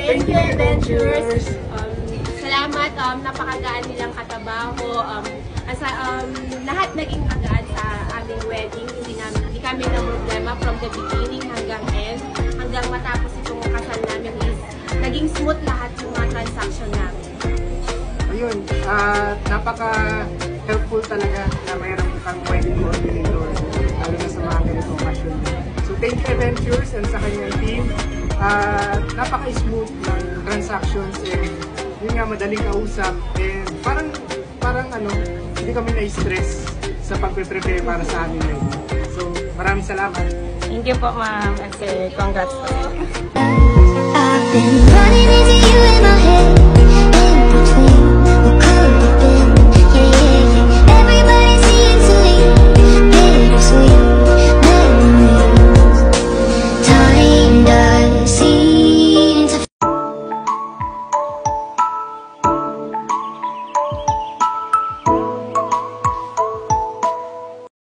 Thank you, Adventures! Salamat, napakagaan nilang katabaho. Lahat naging magaan sa aming wedding. Hindi kami na problema from the beginning hanggang end. Hanggang matapos itong kasal namin is naging smooth lahat yung mga transaction namin. Ayun, napaka-helpful talaga na mayroon kang wedding coordinator, lalo na sa mga ganitong occasion. So thank you, Adventures, and sa kanyang team. Napaka-smooth ng transactions, and yun nga, madaling kausap, and parang hindi kami na-stress sa pagpe-prepare para sa amin ngayon. So maraming salamat. Thank you po, ma'am. Congrats po.